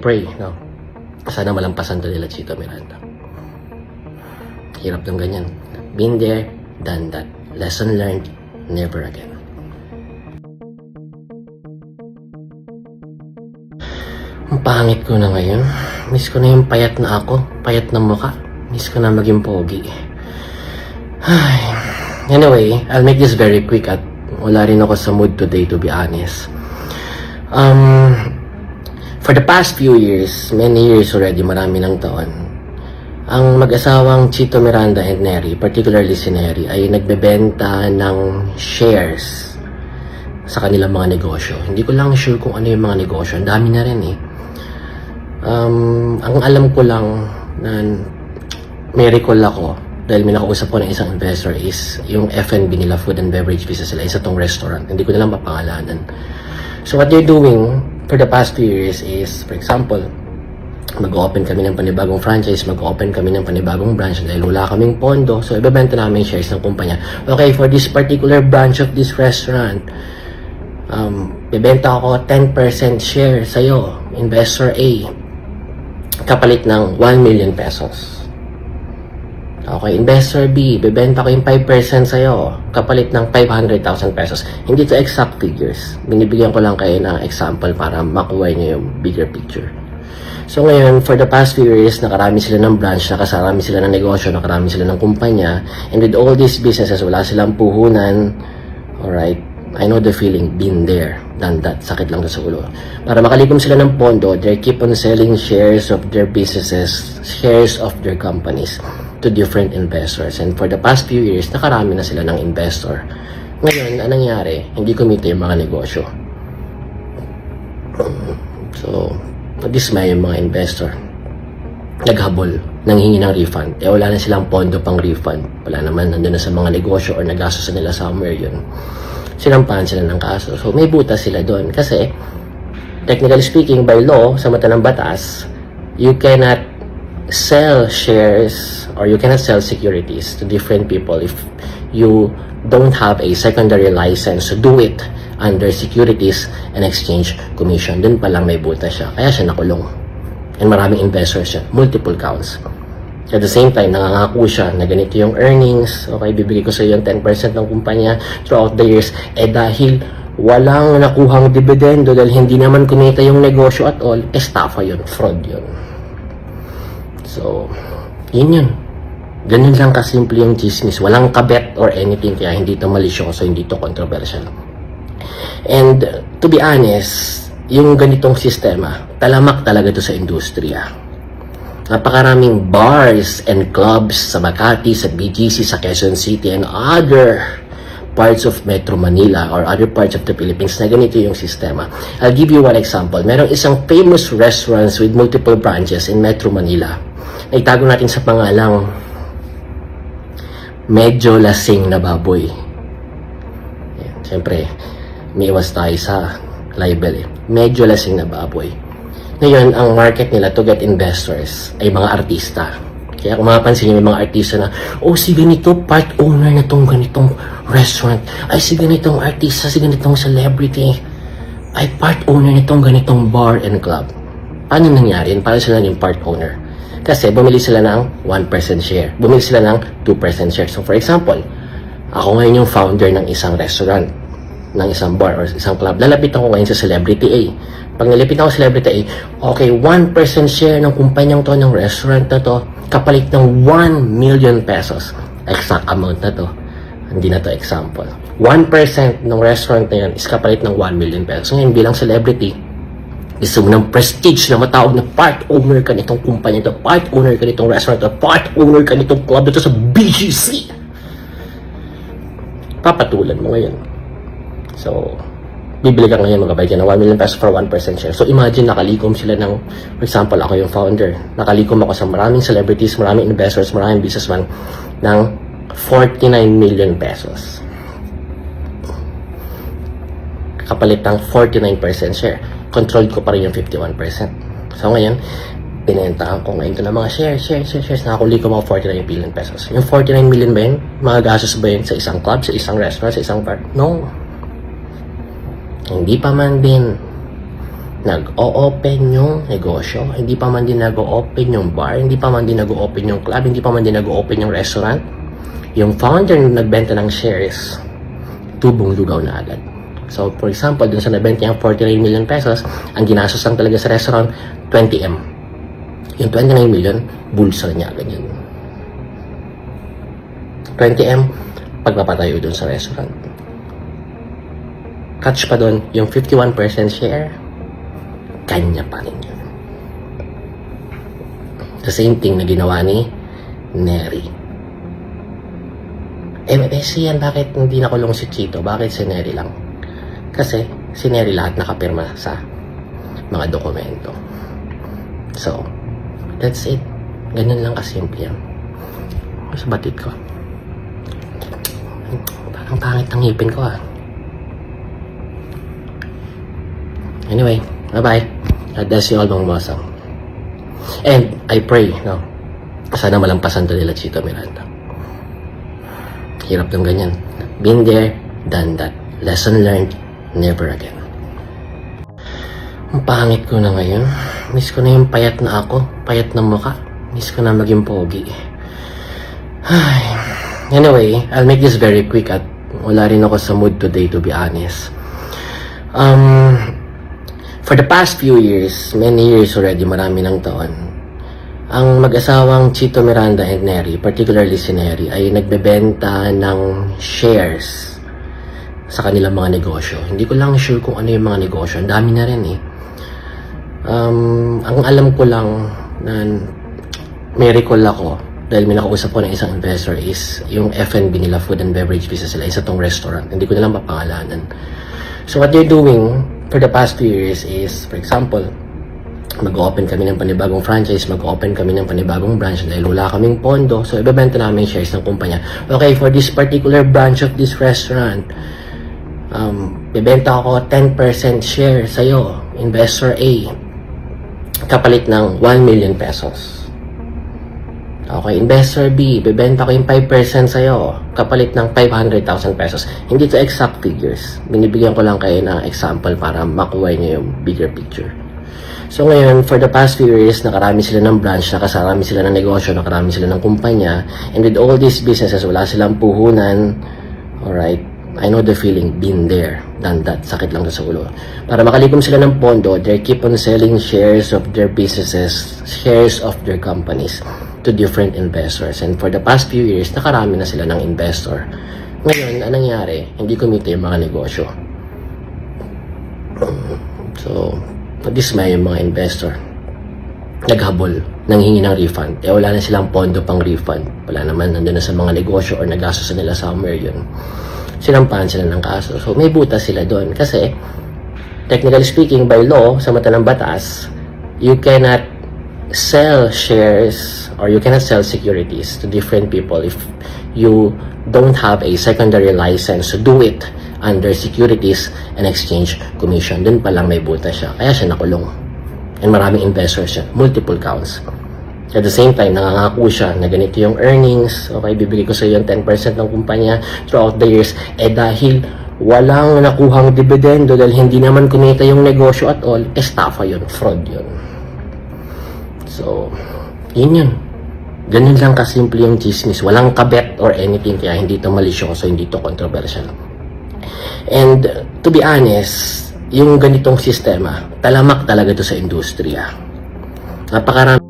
pray, no? Sana malampasan to nila Chito Miranda. Hirap ng ganyan. Been there, done that. Lesson learned, never again. Ang pangit ko na ngayon. Miss ko na yung payat na ako. Payat na mukha. Miss ko na maging pogi. Ay. Anyway, I'll make this very quick at wala rin ako sa mood today, to be honest. For the past few years, many years already, marami ng taon, ang mag-asawang Chito Miranda and Neri, particularly si Neri, ay nagbebenta ng shares sa kanilang mga negosyo. Hindi ko lang sure kung ano yung mga negosyo. Ang dami na rin eh. Ang alam ko lang na may recall ako dahil may nakausap ko ng isang investor is yung F&B nila, food and beverage business nila, isa tong restaurant. Hindi ko na lang mapangalanan. So what they're doing for the past few years is, for example, mag-open kami ng panibagong franchise, mag-open kami ng panibagong branch dahil wala kaming pondo. So ibebenta namin shares ng kumpanya. Okay, for this particular branch of this restaurant, bibenta ako 10% share sa'yo, investor A, kapalit ng 1 million pesos. Okay, investor B, bibenta ko yung 5% sa'yo, kapalit ng 500,000 pesos. Hindi to exact figures. Binibigyan ko lang kayo ng example para makuha niyo yung bigger picture. So ngayon, for the past few years, nakarami sila ng branch, nakarami sila ng negosyo, nakarami sila ng kumpanya, and with all these businesses, wala silang puhunan. Alright, I know the feeling, been there, done that, sakit lang sa ulo. Para makalikom sila ng pondo, they keep on selling shares of their businesses, shares of their companies to different investors. And for the past few years, nakarami na sila ng investor. Ngayon, anong nangyari? Hindi kumita yung mga negosyo. So, dismay yung mga investor. Naghabol, nanghingi ng refund. Eh, wala na silang pondo pang refund. Wala naman, nandun na sa mga negosyo or nagastos nila somewhere yun. Sinampahan sila ng kaso. So, may butas sila doon. Kasi, technically speaking, by law, sa mata ng batas, you cannot sell shares or you cannot sell securities to different people if you don't have a secondary license to do it under Securities and Exchange Commission. Dun pa lang may butas siya. Kaya siya nakulong. And maraming investors siya. Multiple counts. At the same time, nangangako siya na ganito yung earnings. Okay, bibigay ko sa iyo yung 10% ng kumpanya throughout the years. Eh dahil walang nakuhang dividendo dahil hindi naman kumita yung negosyo at all, estafa yun. Fraud yun. So, yun. Ganun lang kasimple yung chismis. Walang kabet or anything, kaya hindi ito malisyoso, hindi ito controversial. And to be honest, yung ganitong sistema, talamak talaga ito sa industriya. Napakaraming bars and clubs sa Makati, sa BGC, sa Quezon City, and other parts of Metro Manila or other parts of the Philippines na ganito yung sistema. I'll give you one example. Merong isang famous restaurants with multiple branches in Metro Manila. Naitago natin sa pangalang Medyo Lasing na Baboy. Siyempre, may iwas tayo sa libel eh. Medyo Lasing na Baboy. Ngayon, ang market nila to get investors ay mga artista. Kaya kung mapapansin nyo, may mga artista na, oh, si ganito, part owner na tong ganitong restaurant. Ay, si ganitong artista, si ganitong celebrity. Ay, part owner nitong ganitong bar and club. Paano nangyari? Paano sila yung part owner? Kasi bumili sila ng 1% share. Bumili sila ng 2% share. So for example, ako ngayon yung founder ng isang restaurant, ng isang bar or isang club. Lalapit ako ngayon sa Celebrity A. Pag nalapit ako sa Celebrity A, okay, 1% share ng kumpanyang to, ng restaurant na to, kapalit ng 1 million pesos. Exact amount na to. Hindi na to example. 1% ng restaurant na yan is kapalit ng 1 million pesos. Ngayon bilang celebrity, gusto mo ng prestige na matawag na part owner ka nitong kumpanya ito, part owner ka nitong restaurant ito, part owner ka nitong club ito sa BGC. Papatulan mo ngayon. So, bibili ka ngayon, magbabayad ka ng 1 million pesos for 1% share. So, imagine nakalikom sila ng, for example, ako yung founder. Nakalikom ako sa maraming celebrities, maraming investors, maraming businessman ng 49 million pesos. Kapalit ng 49% share. Controlled ko pa rin yung 51%. So ngayon, binentahan ko ngayon ito ng mga shares. Nakakuli ko mga 49 million pesos. Yung 49 million ba yun? Mga gastos ba yun sa isang club, sa isang restaurant, sa isang bar? No. Hindi pa man din. nag-o-open yung negosyo, hindi pa man din nag-o-open yung bar, hindi pa man din nag-o-open yung club, hindi pa man din nag-o-open yung restaurant, yung founder na nagbenta ng shares, tubong lugaw na agad. So, for example, dun sa nabenta yung 49 million pesos, ang ginastos lang talaga sa restaurant, 20M. Yung 29 million, bulsa niya agad yun. 20M, pagpapatayo dun sa restaurant. Catch pa dun, yung 51% share, kanya pa rin yun. The same thing na ginawa ni Neri. Messi yan, bakit hindi nakulong si Chito? Bakit si Neri lang? Kasi si Neri lahat nakapirma sa mga dokumento. So, that's it. Ganun lang kasimple yan. Sa batid ko. Parang pangit ang ngipin ko Anyway, bye-bye. God bless you all, mga masang. And I pray, no? Sana malampasan to nila Chito Miranda. Hirap ng ganyan. Been there, done that. Lesson learned, never again. Ang pangit ko na ngayon. Miss ko na yung payat na ako. Payat na mukha. Miss ko na maging pogi. Ay. Anyway, I'll make this very quick at wala rin ako sa mood today, to be honest. For the past few years, many years already, marami ng taon, ang mag-asawang Chito Miranda and Neri, particularly si Neri, ay nagbebenta ng shares sa kanilang mga negosyo. Hindi ko lang sure kung ano yung mga negosyo. Ang dami na rin Ang alam ko lang na may recall ako dahil may nakausap ko ng isang investor is yung F&B nila, food and beverage business nila, isa tong restaurant. Hindi ko na lang mapangalanan. So what they're doing for the past 2 years is, for example, mag-open kami ng panibagong franchise, mag-open kami ng panibagong branch dahil wala kaming pondo. So, ibebenta namin shares ng kumpanya. Okay, for this particular branch of this restaurant, bibenta ako 10% share sa'yo, investor A, kapalit ng 1 million pesos. Okay, investor B, bibenta ko yung 5% sa'yo, kapalit ng 500,000 pesos. Hindi to exact figures. Binibigyan ko lang kayo ng example para makuha niyo yung bigger picture. So ngayon, for the past few years, nakarami sila ng branch, nakarami sila ng negosyo, nakarami sila ng kumpanya, and with all these businesses, wala silang puhunan. Alright, I know the feeling, been there, done that, sakit lang sa ulo. Para makalikom sila ng pondo, they keep on selling shares of their businesses, shares of their companies to different investors. And for the past few years, nakarami na sila ng investor. Ngayon, anong nangyari? Hindi kumita yung mga negosyo. So, dismay yung mga investor. Naghabol, nanghingi ng refund. Wala na silang pondo pang refund. Wala naman, nandun na sa mga negosyo or nagastos nila somewhere yun. Sinampahan sila ng kaso. So, may butas sila doon. Kasi, technically speaking, by law, sa mata ng batas, you cannot sell shares or you cannot sell securities to different people if you don't have a secondary license to do it under Securities and Exchange Commission. Dun pa lang may butas siya. Kaya siya nakulong. And maraming investors siya. Multiple counts. At the same time, nangangako siya na ganito yung earnings. Okay, bibigay ko sa iyo yung 10% ng kumpanya throughout the years. Dahil walang nakuhang dividendo dahil hindi naman kumita yung negosyo at all, estafa yun. Fraud yun. So, yun. Ganun lang kasimple yung chismis. Walang kabet or anything. Kaya hindi ito malisyoso, hindi ito controversial. And to be honest, yung ganitong sistema, talamak talaga ito sa industriya. Napakarami